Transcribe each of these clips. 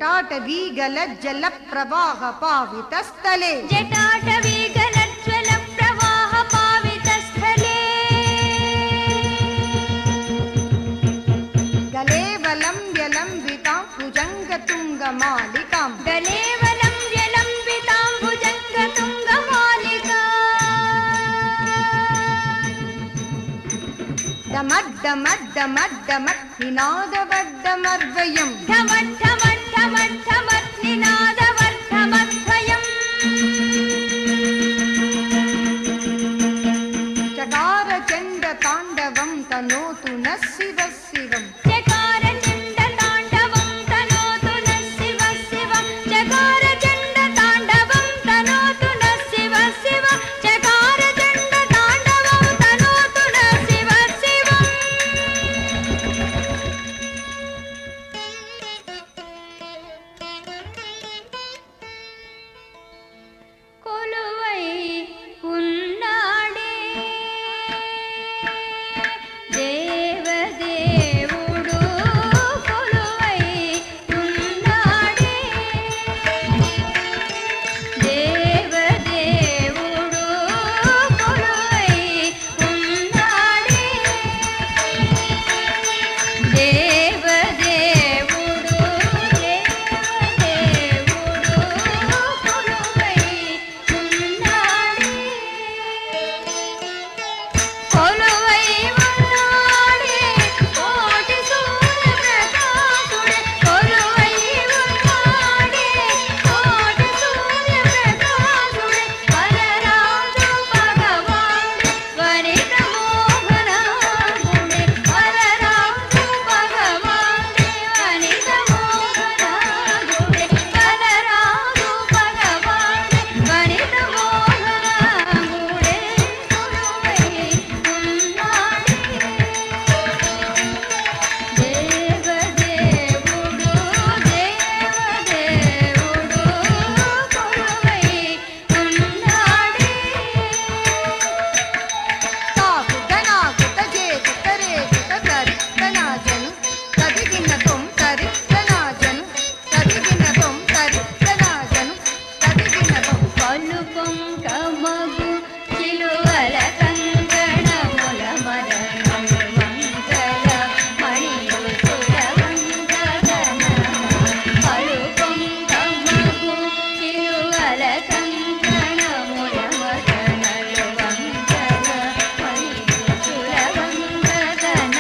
जटाटवीगलज्जल प्रवाह पावितस्थले जटाटवीगलज्जल प्रवाह पावितस्थले गलेवलं व्यलम्बितां भुजङ्गतुङ्गमालिकां गलेवलं व्यलम्बितां भुजङ्गतुङ्गमालिकां डमड्डमड्डमड्डमड् निनादवड्डमर्वयम् ढमड्ढमड्ढमड्ढमड् निनादवर्धमध्वयम् चकारचण्डताण्डवं तनोतु नः शिवः शिवम् चकारचण्डताण्डवं तनोतु नः शिवः शिवम् चकारचण्डताण्डवं तनोतु नः शिवः शिवम् चकारचण्डताण्डवं तनोतु नः शिवः शिवम् కొలువై ఉన్నాడే దేవదేవుడు కొలువై ఉన్నాడే దేవదేవుడు కొలువై ఉన్నాడే దేవదేవుడు కొలువై ఉన్నాడే కొలువై ఉన్నాడే కోటి సూర్యప్రకాశుడే కొలువై ఉన్నాడే కోటి సూర్యప్రకాశుడే వరరాజు భగవానుడే వనిత మోహనాంగుడే వరరాజు భగవానుడే వనిత మోహనాంగుడే వరరాజు భగవానుడే వనిత మోహనాంగుడే కొలువై ఉన్నాడే దేవదేవుడు కొలువై ఉన్నాడే ताकुतनाकुत जेकुतरेकुत तरित्तनाजनु तदिगिनतुं तरित्तनाजनु तदिगिनतुं तरित्तनाजनु तदिगिनतुं పలుపం కమగు చిలువల కంగణముల మరణము మంగళ మణియు సురవందన పలుపం కమగు చిలువల కంగణముల మరణలు వందన మణియు సురవందన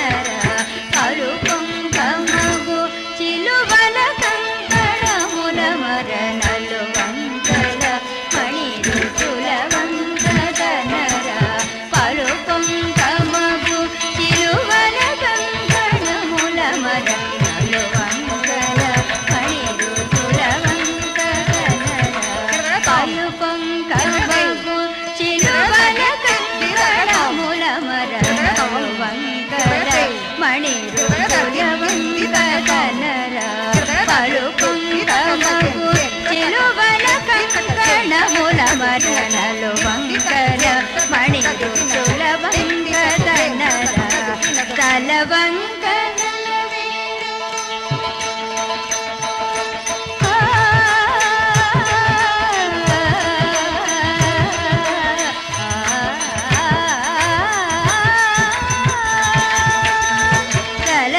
పలుపం కమగు చిలువల కంగణముల మరణలు వందన మణియు సురవందన పలుపం కమగు చిలువల కంగణముల మరణలు వందన మణియు సురవందన పలుపం కమగు చిలువల కంగణముల మరణలు వందన మణియు సురవందన పలుపం కమగు చిలువల కంకణముల మరణలు వంకర మణియు సులవంకన తలవంకన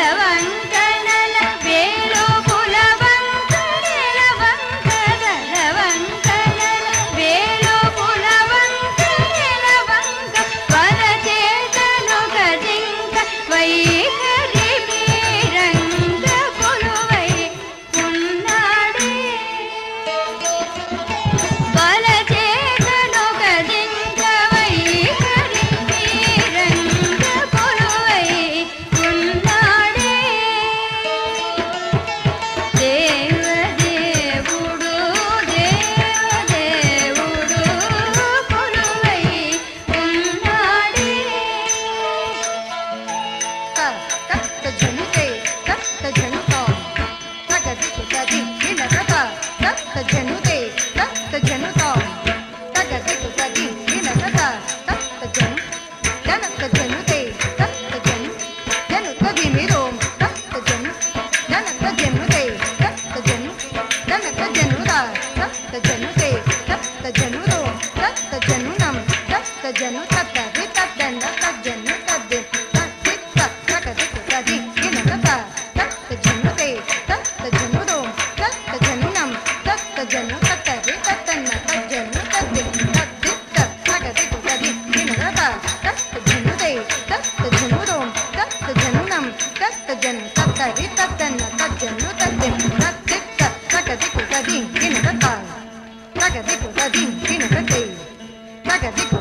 తలవంకనల వేలు పులవంకనల వంకనల వంకనల వేలు పుల తగ దిగు